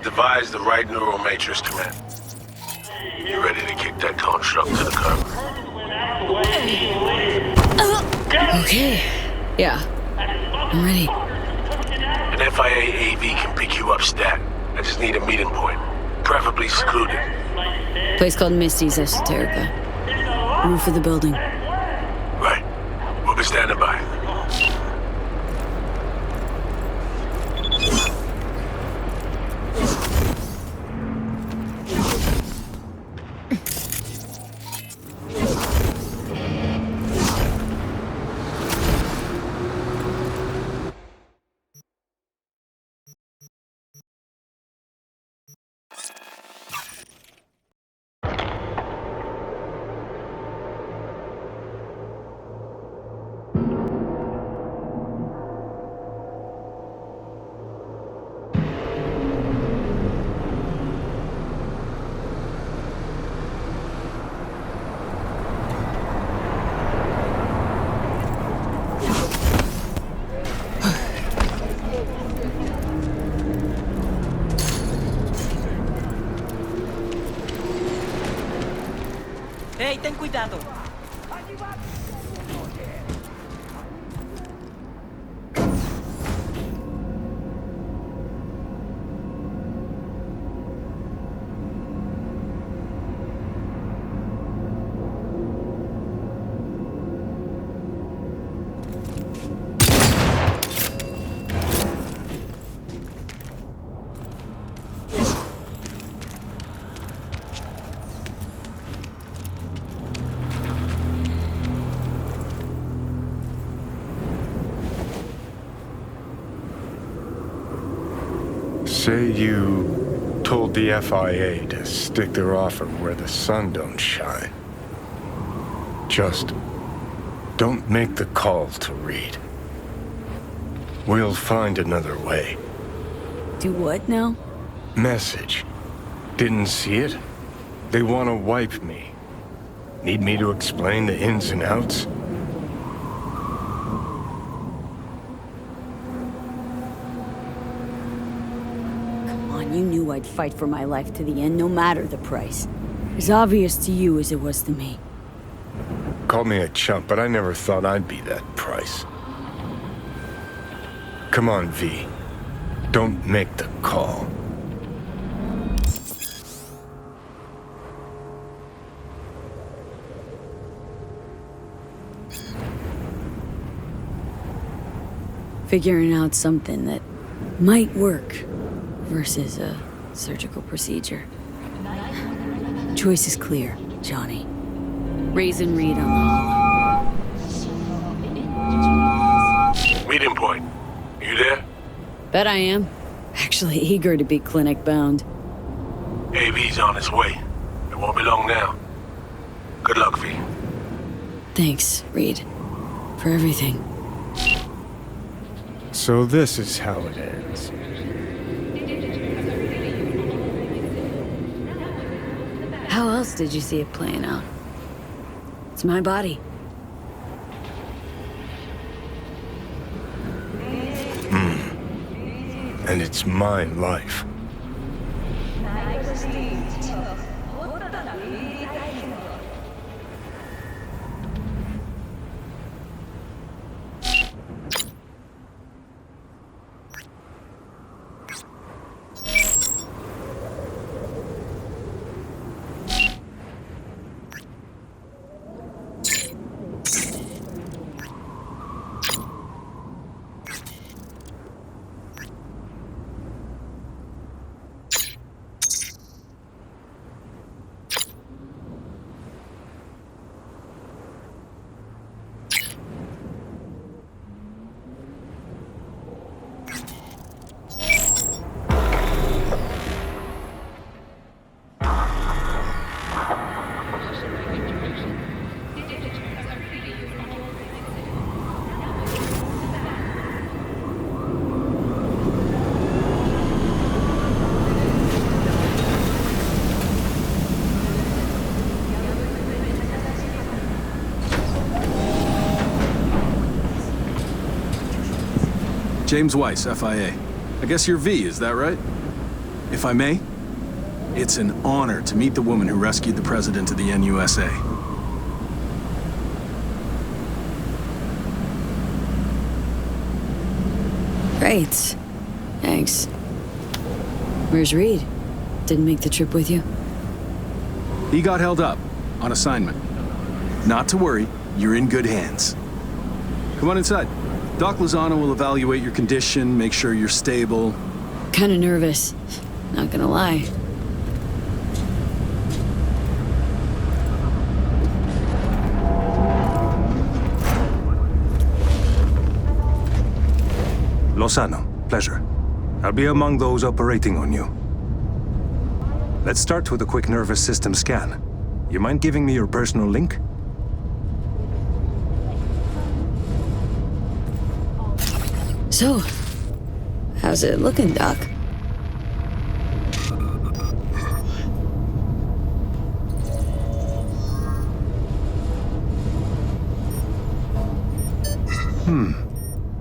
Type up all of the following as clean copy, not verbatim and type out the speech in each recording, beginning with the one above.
devised the right neural matrix command. You ready to kick that construct to the curb? Okay. Yeah. I'm ready. An FIA AV can pick you up stat. I just need a meeting point. Preferably secluded. Place called Misty's Esoterica. Roof of the building. Right. We'll be standing by. ¡Hey, ten cuidado! Say you told the FIA to stick their offer where the sun don't shine. Just don't make the call to Reed. We'll find another way. Do what now? Message. Didn't see it? They want to wipe me. Need me to explain the ins and outs? You knew I'd fight for my life to the end, no matter the price. As obvious to you as it was to me. Call me a chump, but I never thought I'd be that price. Come on, V. Don't make the call. Figuring out something that might work versus a surgical procedure. Choice is clear, Johnny. Raisin Reed on the hollow. Meeting point. You there? Bet I am. Actually eager to be clinic bound. AV's on its way. It won't be long now. Good luck, V. Thanks, Reed. For everything. So this is how it ends. How else did you see it playing out? It's my body. And it's my life. James Weiss, FIA. I guess you're V, is that right? If I may, it's an honor to meet the woman who rescued the president of the NUSA. Great. Thanks. Where's Reed? Didn't make the trip with you? He got held up on assignment. Not to worry, you're in good hands. Come on inside. Doc Lozano will evaluate your condition, make sure you're stable. Kinda nervous. Not gonna lie. Lozano, pleasure. I'll be among those operating on you. Let's start with a quick nervous system scan. You mind giving me your personal link? So, how's it looking, Doc?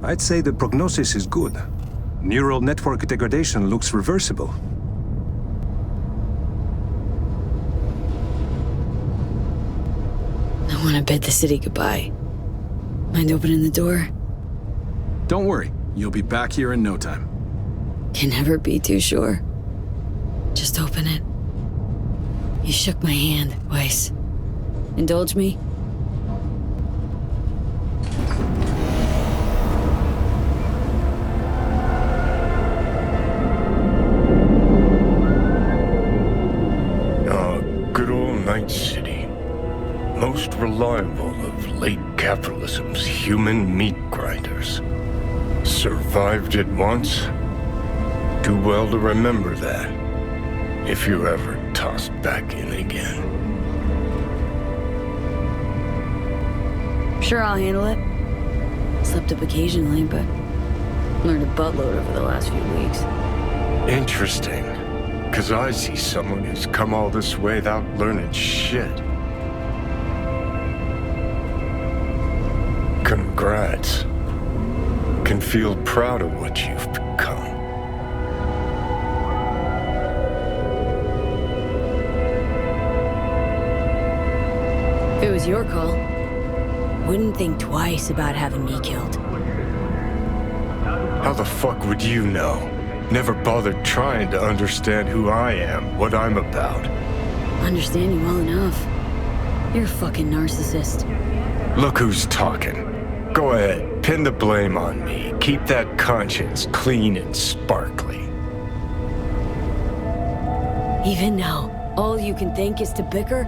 I'd say the prognosis is good. Neural network degradation looks reversible. I want to bid the city goodbye. Mind opening the door? Don't worry, you'll be back here in no time. Can never be too sure. Just open it. You shook my hand, Weiss. Indulge me? Good old Night City. Most reliable of late capitalism's human meat grinders. Survived it once. Do well to remember that, if you're ever tossed back in again. Sure, I'll handle it. Slept up occasionally, but learned a buttload over the last few weeks. Interesting, because I see someone who's come all this way without learning shit. Congrats. Can feel proud of what you've become. If it was your call, wouldn't think twice about having me killed. How the fuck would you know? Never bothered trying to understand who I am, what I'm about. Understand you well enough. You're a fucking narcissist. Look who's talking. Go ahead, pin the blame on me. Keep that conscience clean and sparkly. Even now, all you can think is to bicker?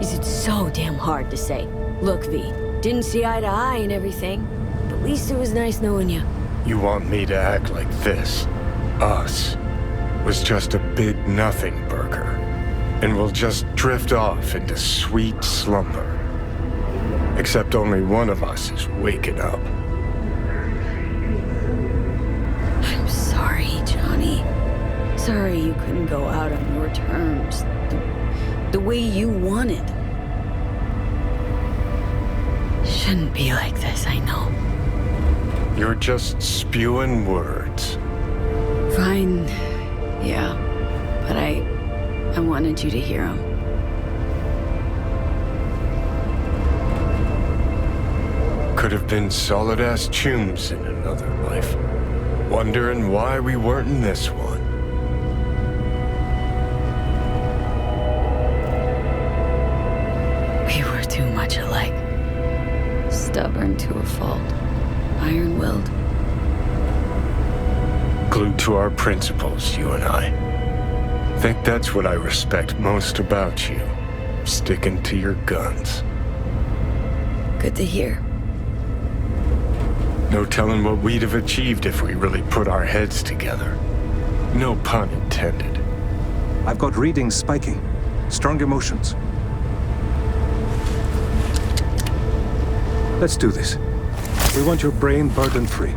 Is it so damn hard to say? Look, V, didn't see eye to eye and everything, but at least it was nice knowing you. You want me to act like this? Us was just a big nothing burger, and we'll just drift off into sweet slumber. Except only one of us is waking up. I'm sorry, Johnny. Sorry you couldn't go out on your terms. The way you wanted. Shouldn't be like this, I know. You're just spewing words. Fine. Yeah. But I wanted you to hear them. Could have been solid-ass chooms in another life. Wondering why we weren't in this one. We were too much alike. Stubborn to a fault. Iron-willed. Glued to our principles, you and I. Think that's what I respect most about you. Sticking to your guns. Good to hear. No telling what we'd have achieved if we really put our heads together. No pun intended. I've got readings spiking. Strong emotions. Let's do this. We want your brain burden-free.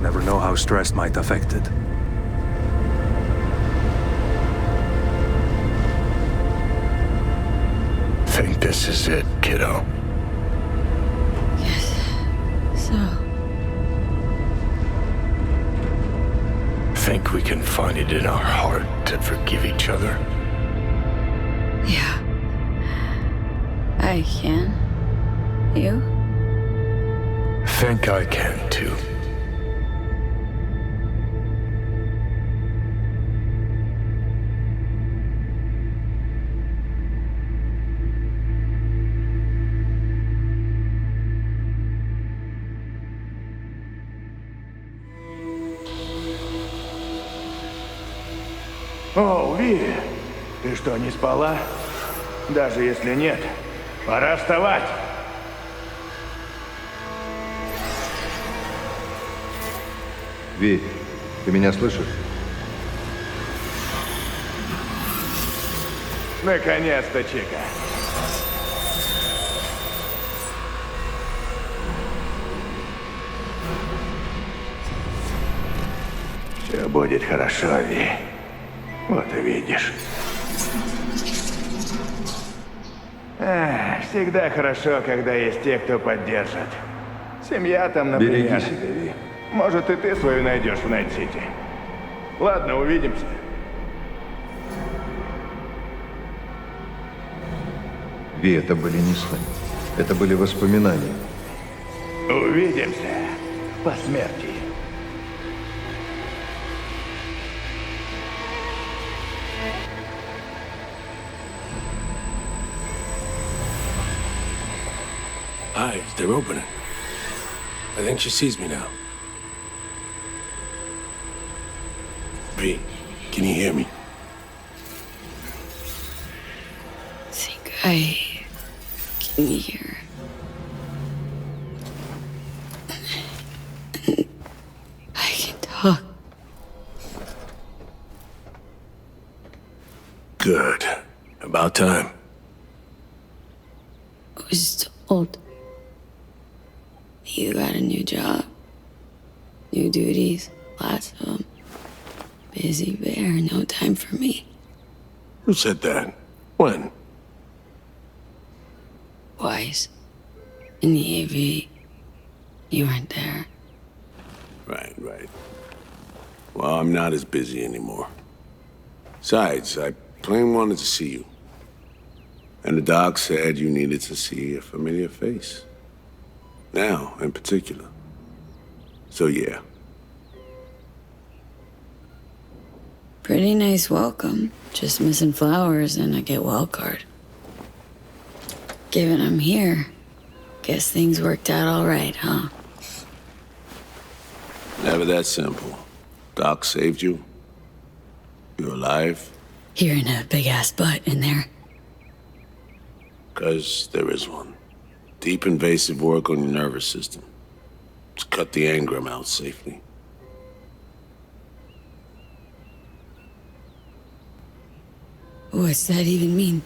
Never know how stress might affect it. Think this is it, kiddo? Yes. So, think we can find it in our heart to forgive each other? Yeah. I can. You? Think I can too. О, Ви, ты что, не спала? Даже если нет, пора вставать. Ви, ты меня слышишь? Наконец-то, Чика. Все будет хорошо, Ви. Вот увидишь. Всегда хорошо, когда есть те, кто поддержит. Семья там, например. Береги себя, Ви. Может, и ты свою найдешь в Найт-Сити. Ладно, увидимся. Ви, это были не сны. Это были воспоминания. Увидимся по смерти. Eyes, they're opening. I think she sees me now. V, can you hear me? I think I can hear. I can talk. Good. About time. I was told you got a new job, new duties, lots of them. Busy bear, no time for me. Who said that? When? Twice. In the AV. You weren't there. Right. Well, I'm not as busy anymore. Besides, I plain wanted to see you. And the doc said you needed to see a familiar face. Now, in particular. So, yeah. Pretty nice welcome. Just missing flowers and a get well card. Given I'm here, guess things worked out all right, huh? Never that simple. Doc saved you. You're alive. Hearing a big ass butt in there. 'Cause there is one. Deep invasive work on your nervous system. To cut the engram out safely. What's that even mean?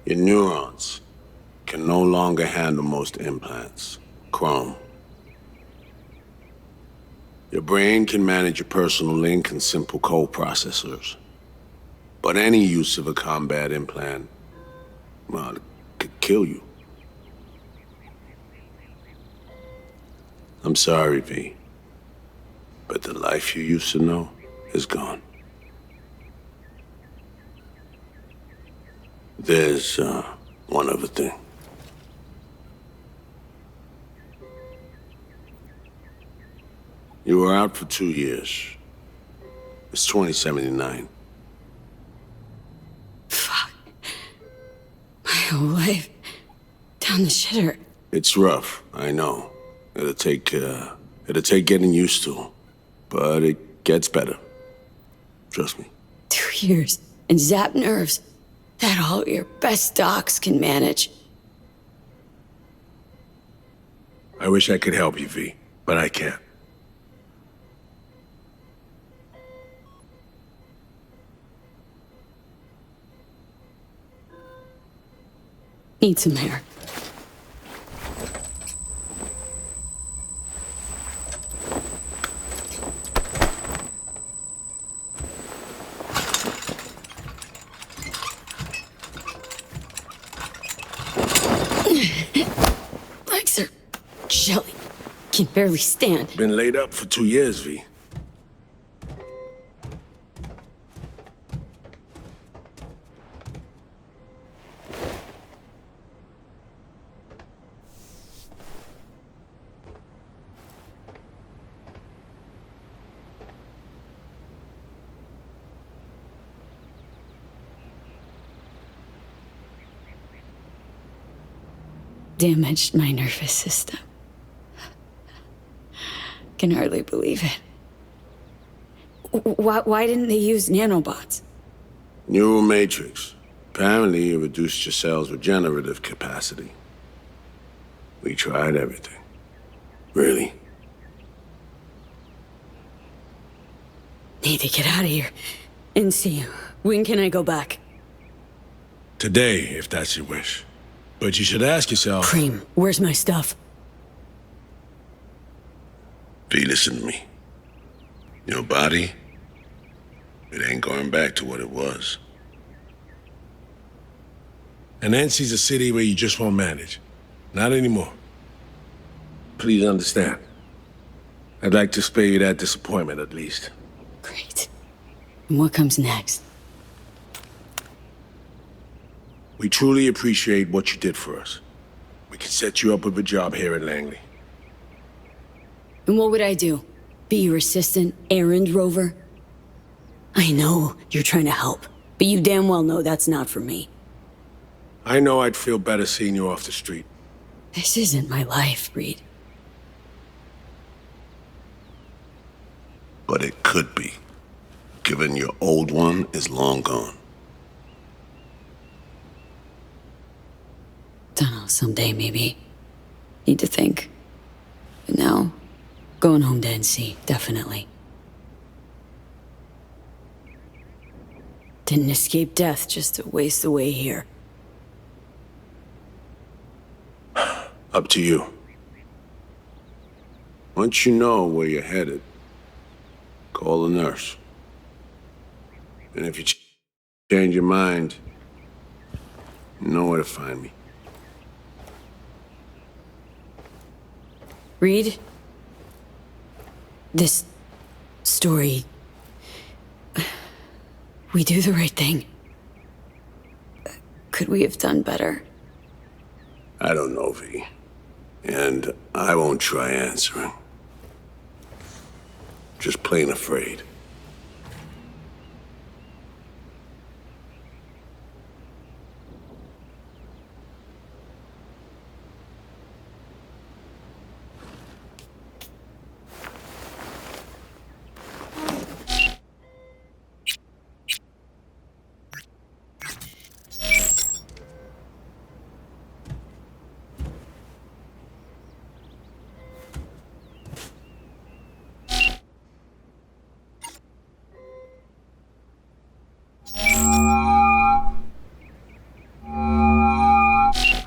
Your neurons can no longer handle most implants. Chrome. Your brain can manage your personal link and simple code processors. But any use of a combat implant, well, it could kill you. I'm sorry, V. But the life you used to know is gone. There's, one other thing. You were out for 2 years. It's 2079. Fuck. My whole life. Down the shitter. It's rough, I know. It'll take getting used to. But it gets better. Trust me. 2 years. And zap nerves. That all your best docs can manage. I wish I could help you, V, but I can't. Need some air. can barely stand. Been laid up for 2 years, V. Damaged my nervous system. Can hardly believe it. Why didn't they use nanobots? Neural matrix. Apparently, it reduced your cell's regenerative capacity. We tried everything. Really? Need to get out of here. And see you. When can I go back? Today, if that's your wish. But you should ask yourself... Cream, where's my stuff? V, listen to me. Your body, it ain't going back to what it was. And Nancy's a city where you just won't manage. Not anymore. Please understand. I'd like to spare you that disappointment, at least. Great. And what comes next? We truly appreciate what you did for us. We can set you up with a job here at Langley. And what would I do? Be your assistant, errand rover? I know you're trying to help, but you damn well know that's not for me. I know I'd feel better seeing you off the street. This isn't my life, Reed. But it could be, given your old one is long gone. Dunno, someday maybe. Need to think. But now, going home to NC, definitely. Didn't escape death just to waste away here. Up to you. Once you know where you're headed, call a nurse. And if you change your mind, you know where to find me. Reed? This story... We do the right thing. Could we have done better? I don't know, V. And I won't try answering. Just plain afraid.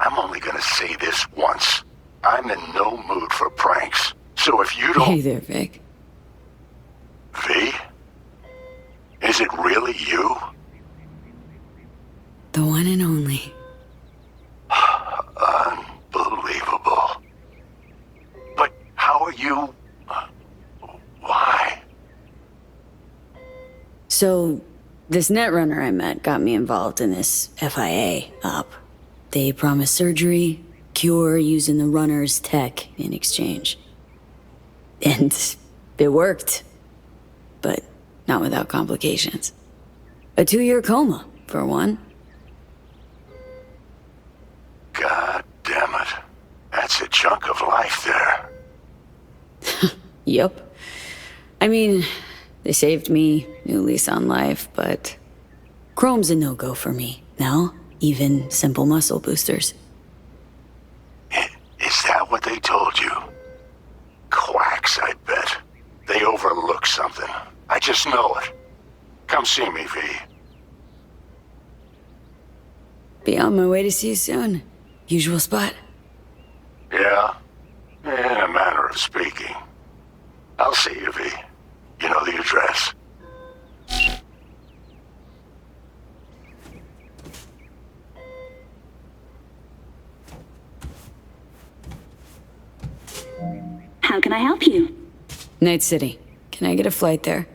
I'm only gonna say this once. I'm in no mood for pranks. So if you don't... Hey there, Vic. V? Is it really you? The one and only. Unbelievable. But how are you... Why? So, this netrunner I met got me involved in this FIA op. They promised surgery, cure using the runner's tech in exchange. And it worked. But not without complications. A 2-year coma, for one. God damn it. That's a chunk of life there. Yup. I mean, they saved me, new lease on life, but chrome's a no-go for me now. Even simple muscle boosters. Is that what they told you? Quacks, I bet. They overlook something. I just know it. Come see me, V. Be on my way to see you soon. Usual spot. Yeah? In a manner of speaking. I'll see you, V. You know the address. How can I help you? Night City. Can I get a flight there?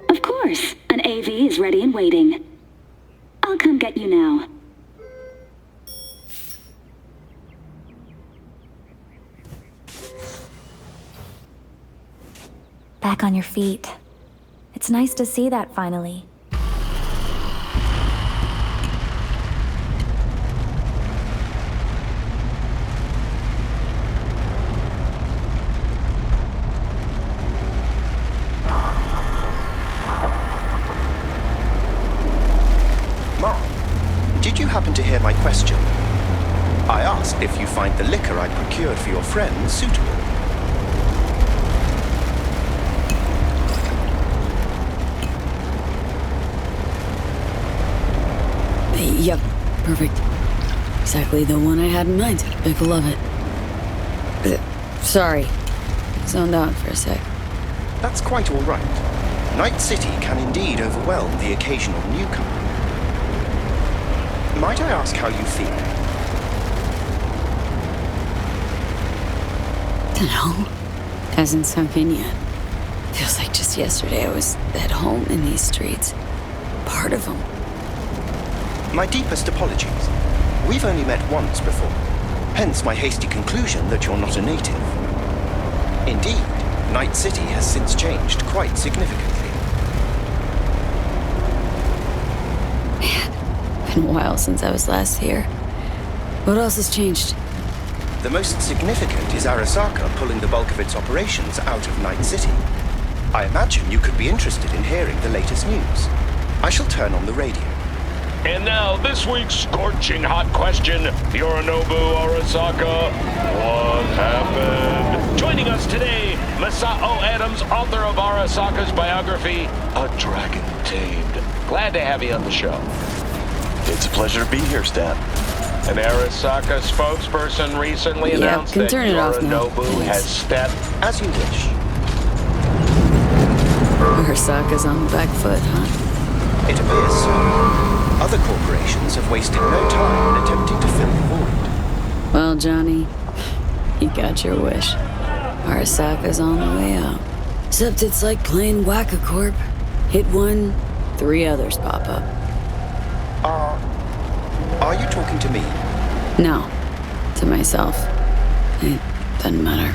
Of course. An AV is ready and waiting. I'll come get you now. Back on your feet. It's nice to see that finally. Mom, did you happen to hear my question? I asked if you find the liquor I procured for your friend suitable. Yep, perfect. Exactly the one I had in mind. Beck will love it. Sorry. Zoned out for a sec. That's quite all right. Night City can indeed overwhelm the occasional newcomer. Might I ask how you feel? Dunno. Hasn't sunk in yet. Feels like just yesterday I was at home in these streets. Part of them. My deepest apologies. We've only met once before. Hence my hasty conclusion that you're not a native. Indeed, Night City has since changed quite significantly. Man, been a while since I was last here. What else has changed? The most significant is Arasaka pulling the bulk of its operations out of Night City. I imagine you could be interested in hearing the latest news. I shall turn on the radio. And now, this week's scorching hot question, Yorinobu Arasaka, what happened? Joining us today, Masao Adams, author of Arasaka's biography, A Dragon Tamed. Glad to have you on the show. It's a pleasure to be here, Stan. An Arasaka spokesperson recently announced that Yorinobu has stepped... As you wish. Arasaka's on the back foot, huh? It appears so. Other corporations have wasted no time in attempting to fill the void. Well, Johnny, you got your wish. Arasaka's on the way out. Except it's like playing Whack-A-Corp. Hit one, 3 others pop up. Are you talking to me? No, to myself. It doesn't matter.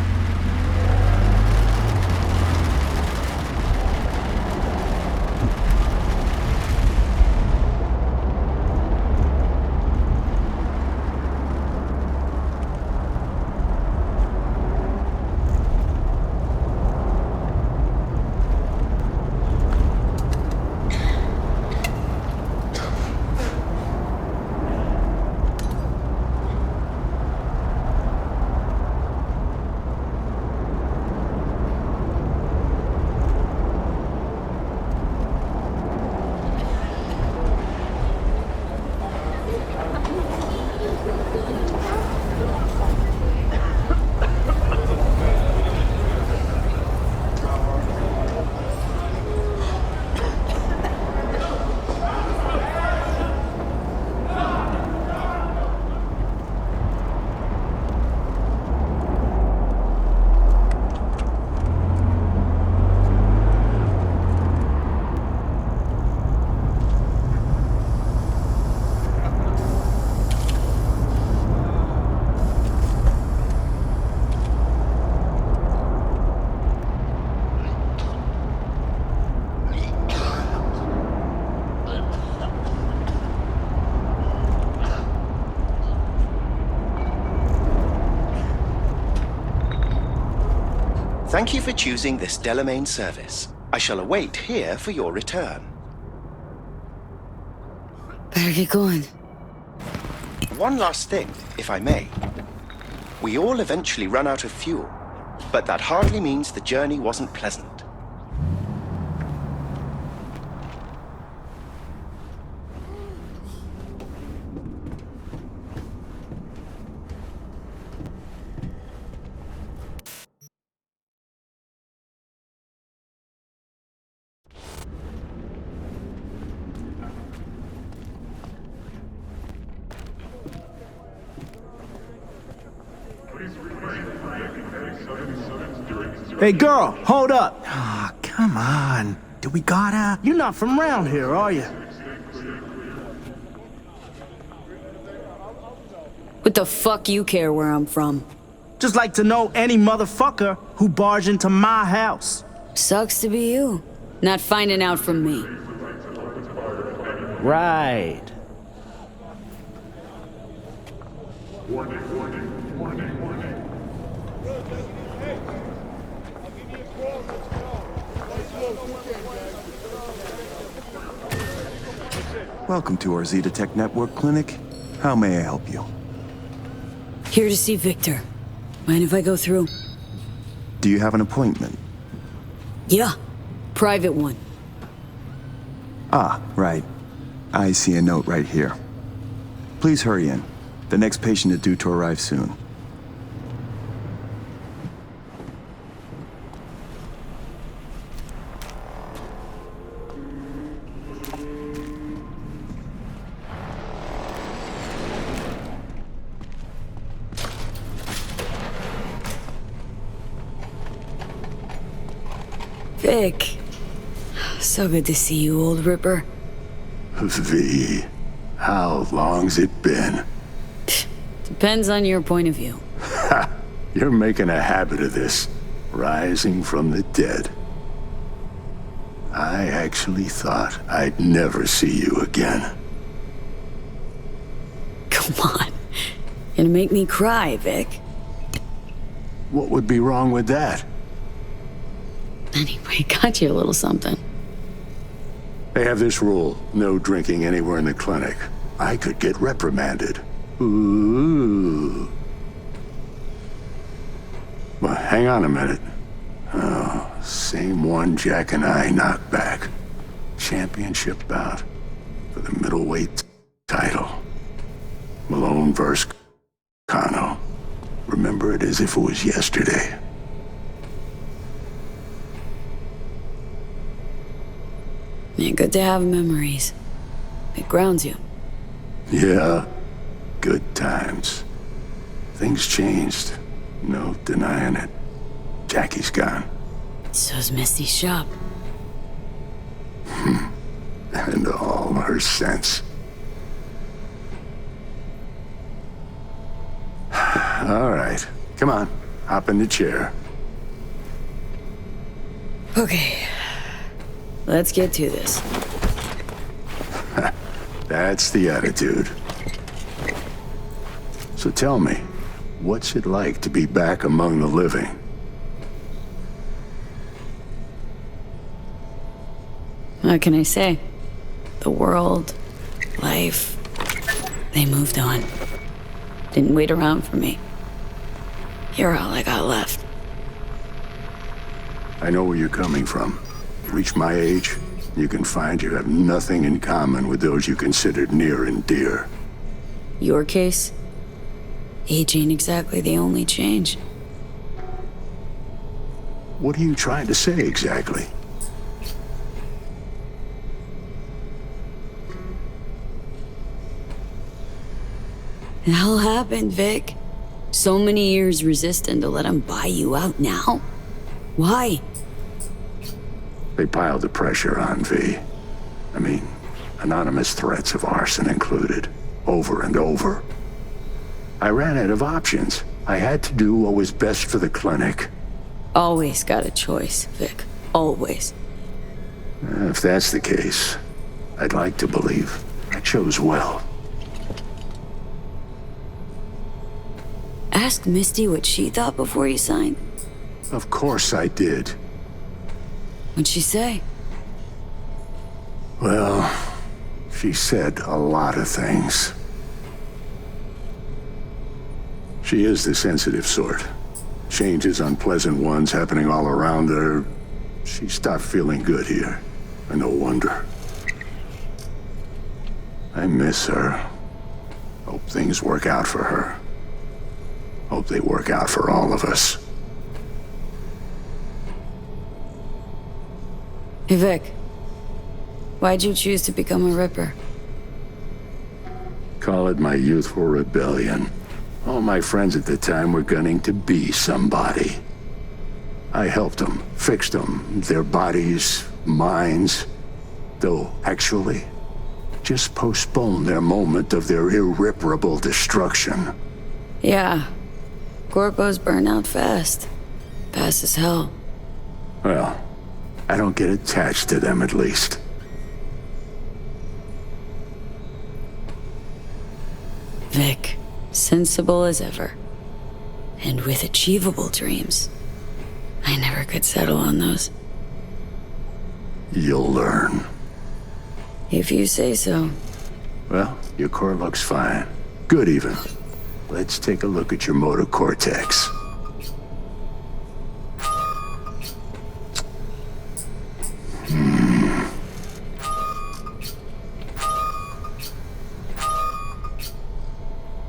Thank you for choosing this Delamain service. I shall await here for your return. Better get going. One last thing, if I may. We all eventually run out of fuel, but that hardly means the journey wasn't pleasant. Hey, girl, hold up. Ah, come on. Do we gotta? You're not from around here, are you? What the fuck you care where I'm from? Just like to know any motherfucker who barged into my house. Sucks to be you. Not finding out from me. Right. Welcome to our Zeta Tech Network Clinic. How may I help you? Here to see Victor. Mind if I go through? Do you have an appointment? Yeah. Private one. Ah, right. I see a note right here. Please hurry in. The next patient is due to arrive soon. Vic. So good to see you, old Ripper. V, how long's it been? Depends on your point of view. Ha! You're making a habit of this. Rising from the dead. I actually thought I'd never see you again. Come on. Gonna make me cry, Vic. What would be wrong with that? Anyway, got you a little something. They have this rule, no drinking anywhere in the clinic. I could get reprimanded. Ooh. Well, hang on a minute. Oh, same one Jack and I knocked back. Championship bout for the middleweight title. Malone versus Kano. Remember it as if it was yesterday. Yeah, good to have memories. It grounds you. Yeah, good times. Things changed. No denying it. Jackie's gone. So's Misty's shop. And all her sense. All right, come on. Hop in the chair. Okay. Let's get to this. That's the attitude. So tell me, what's it like to be back among the living? What can I say? The world, life, they moved on. Didn't wait around for me. You're all I got left. I know where you're coming from. Reach my age, you can find you have nothing in common with those you considered near and dear. Your case? Age ain't exactly the only change. What are you trying to say exactly? The hell happened, Vic? So many years resisting to let him buy you out now? Why? They piled the pressure on, V. I mean, anonymous threats of arson included, over and over. I ran out of options. I had to do what was best for the clinic. Always got a choice, Vic. Always. If that's the case, I'd like to believe I chose well. Ask Misty what she thought before you signed. Of course I did. What'd she say? Well, she said a lot of things. She is the sensitive sort. Changes, unpleasant ones happening all around her. She stopped feeling good here. And no wonder. I miss her. Hope things work out for her. Hope they work out for all of us. Hey, Vic. Why'd you choose to become a Ripper? Call it my youthful rebellion. All my friends at the time were gunning to be somebody. I helped them, fixed them, their bodies, minds. Though, actually, just postponed their moment of their irreparable destruction. Yeah. Corpos burn out fast. Fast as hell. Well, I don't get attached to them at least. Vic, sensible as ever. And with achievable dreams. I never could settle on those. You'll learn. If you say so. Well, your core looks fine. Good even. Let's take a look at your motor cortex.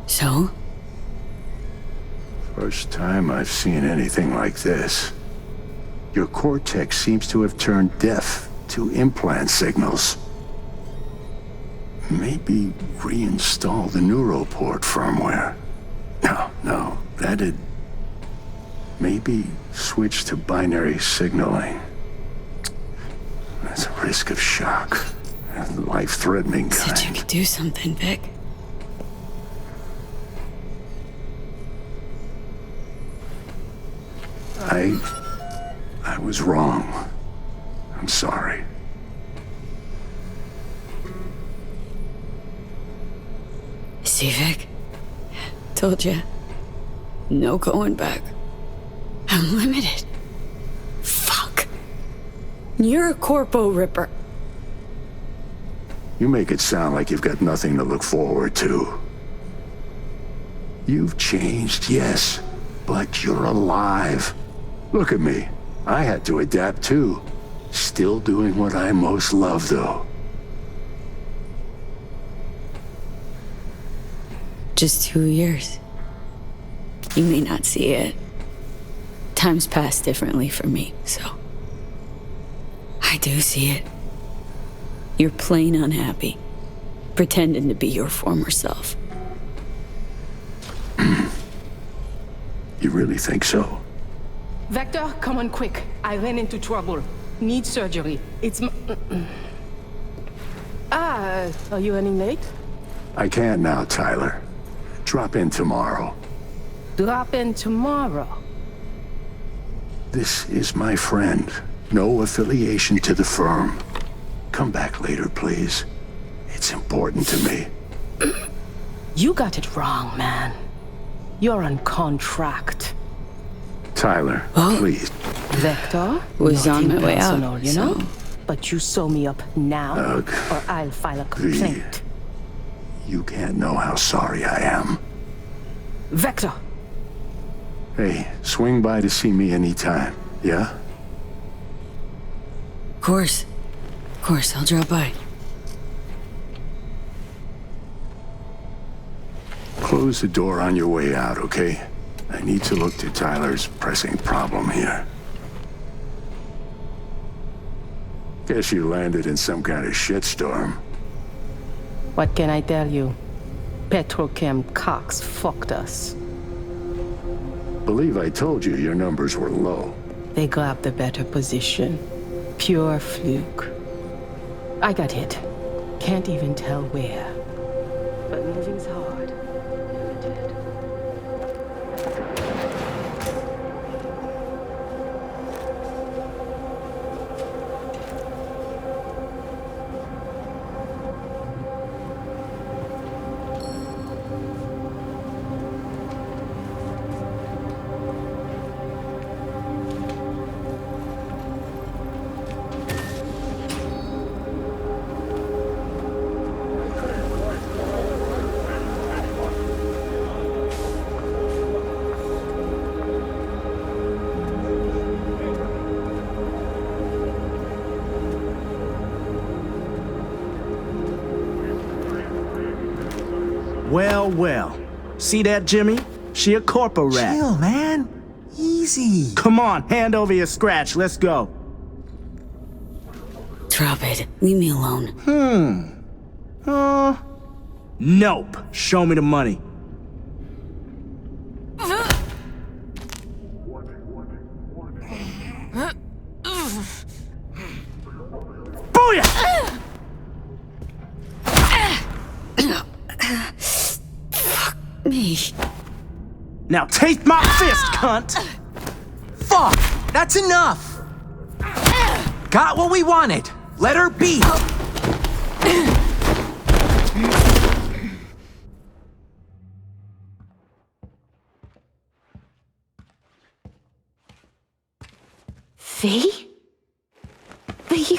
So? First time I've seen anything like this. Your cortex seems to have turned deaf to implant signals. Maybe reinstall the neuroport firmware. No, that'd... Maybe switch to binary signaling. That's a risk of shock. Life-threatening kind. Said you could do something, Vic. I was wrong. I'm sorry. See, Vic? Told ya. No going back. I'm limited. Fuck. You're a corpo ripper. You make it sound like you've got nothing to look forward to. You've changed, yes, but you're alive. Look at me. I had to adapt too. Still doing what I most love, though. Just 2 years. You may not see it. Time's passed differently for me, so... I do see it. You're plain unhappy. Pretending to be your former self. You really think so? Vector, come on quick. I ran into trouble. Need surgery. It's are you running late? I can't now, Tyler. Drop in tomorrow. Drop in tomorrow. This is my friend. No affiliation to the firm. Come back later, please. It's important to me. You got it wrong, man. You're on contract. Tyler, please. Vector? Was on my way out, personal, you know? But you sew me up now, or I'll file a complaint. You can't know how sorry I am. Vector! Hey, swing by to see me anytime, yeah? Of course, I'll drop by. Close the door on your way out, okay? I need to look to Tyler's pressing problem here. Guess you landed in some kind of shitstorm. What can I tell you? Petrochem Cox fucked us. Believe I told you your numbers were low. They grabbed the better position. Pure fluke. I got hit. Can't even tell where. But moving's hard. Limited. Well. See that, Jimmy? She a corpo rat. Chill, man. Easy. Come on, hand over your scratch. Let's go. Drop it. Leave me alone. Nope. Show me the money. Fuck me. Now taste my fist, cunt! Fuck! That's enough! Got what we wanted. Let her be. V? But you...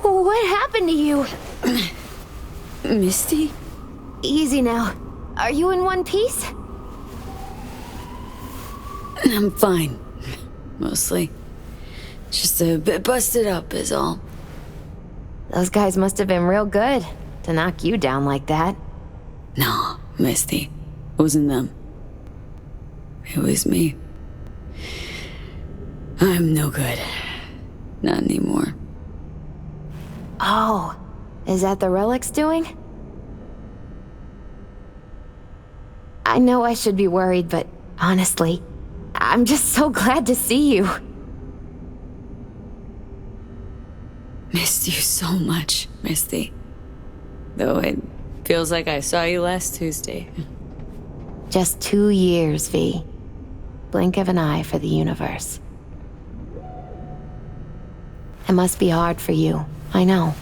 What happened to you? Misty? Easy now. Are you in one piece? I'm fine. Mostly. Just a bit busted up is all. Those guys must have been real good to knock you down like that. No, Misty. It wasn't them. It was me. I'm no good. Not anymore. Oh, is that the relic's doing? I know I should be worried, but honestly, I'm just so glad to see you. Missed you so much, Misty. Though it feels like I saw you last Tuesday. Just 2 years, V. Blink of an eye for the universe. It must be hard for you, I know.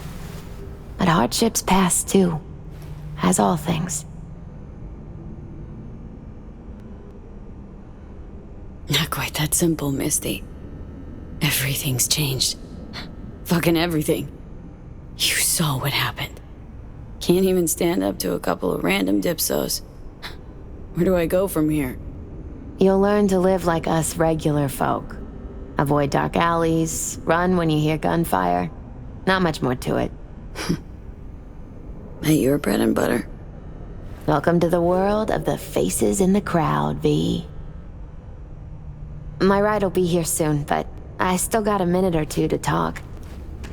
But hardships pass too, as all things. Not quite that simple, Misty. Everything's changed. Fucking everything. You saw what happened. Can't even stand up to a couple of random dipsos. Where do I go from here? You'll learn to live like us regular folk. Avoid dark alleys, run when you hear gunfire. Not much more to it. That your bread and butter? Welcome to the world of the faces in the crowd, V. My ride will be here soon, but I still got a minute or two to talk.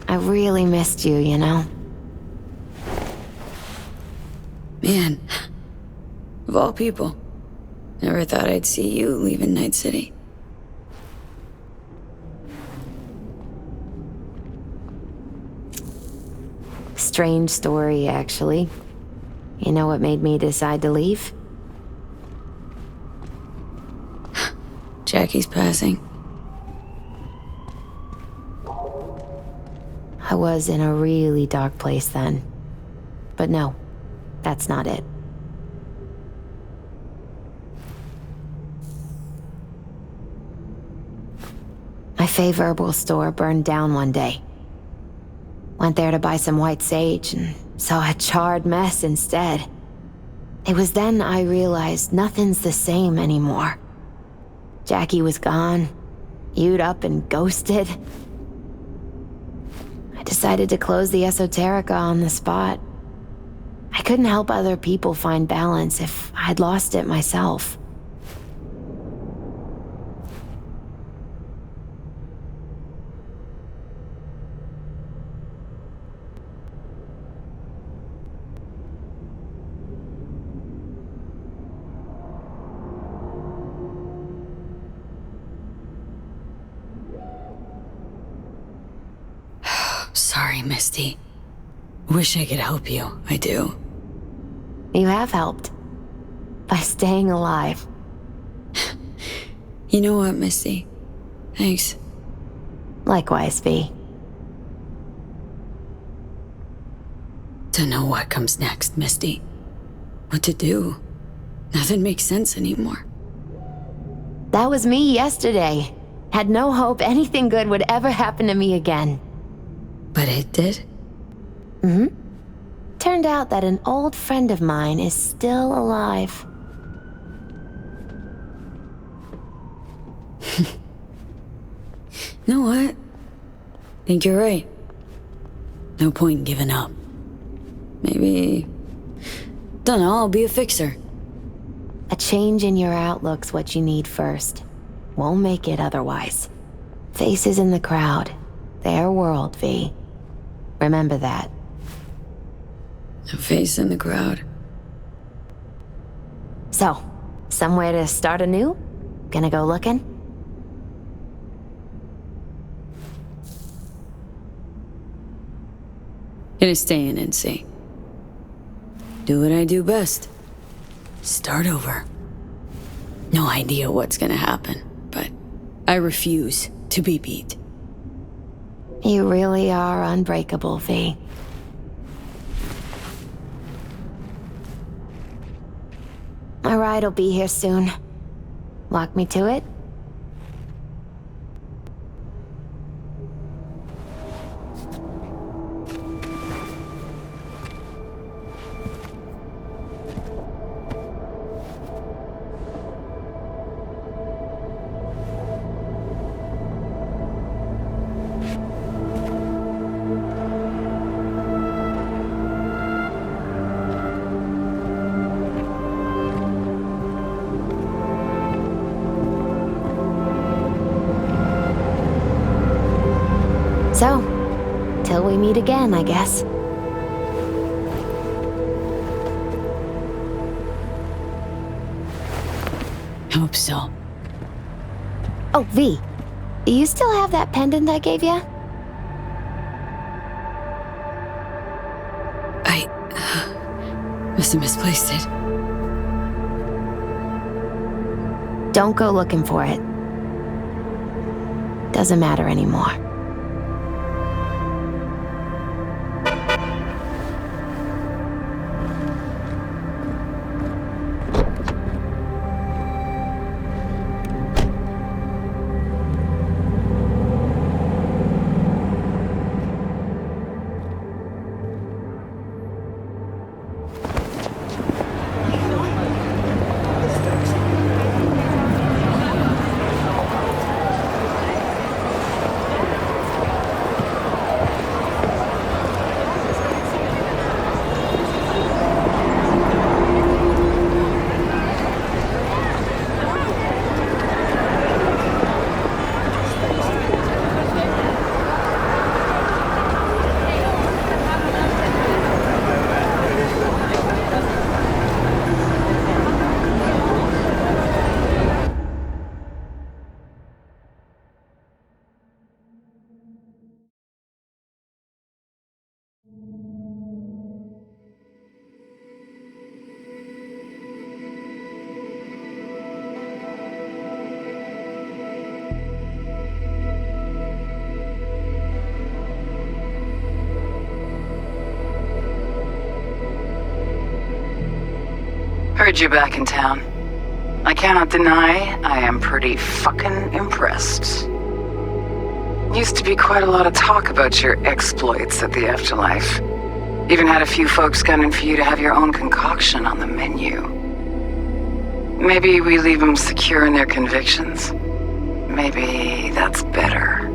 I really missed you, you know? Man, of all people, never thought I'd see you leaving Night City. Strange story, actually. You know what made me decide to leave? Jackie's passing. I was in a really dark place then. But no, that's not it. My favorite herbal store burned down one day. Went there to buy some white sage and saw a charred mess instead. It was then I realized nothing's the same anymore. Jackie was gone, you'd up and ghosted. I decided to close the esoterica on the spot. I couldn't help other people find balance if I'd lost it myself. Sorry, Misty. Wish I could help you. I do. You have helped. By staying alive. You know what, Misty? Thanks. Likewise, V. To know what comes next, Misty. What to do. Nothing makes sense anymore. That was me yesterday. Had no hope anything good would ever happen to me again. But it did? Mm-hmm. Turned out that an old friend of mine is still alive. You know what? Think you're right. No point in giving up. Maybe... Dunno, I'll be a fixer. A change in your outlook's what you need first. Won't make it otherwise. Faces in the crowd. Their world, V. Remember that. A face in the crowd. So, somewhere to start anew? Gonna go looking? Gonna stay in and see. Do what I do best. Start over. No idea what's gonna happen, but I refuse to be beat. You really are unbreakable, V. My ride'll be here soon. Walk me to it? So, till we meet again, I guess. Hope so. Oh, V. Do you still have that pendant I gave you? I must have misplaced it. Don't go looking for it. Doesn't matter anymore. Heard you back in town. I cannot deny I am pretty fucking impressed. Used to be quite a lot of talk about your exploits at the Afterlife. Even had a few folks gunning for you to have your own concoction on the menu. Maybe we leave them secure in their convictions. Maybe that's better.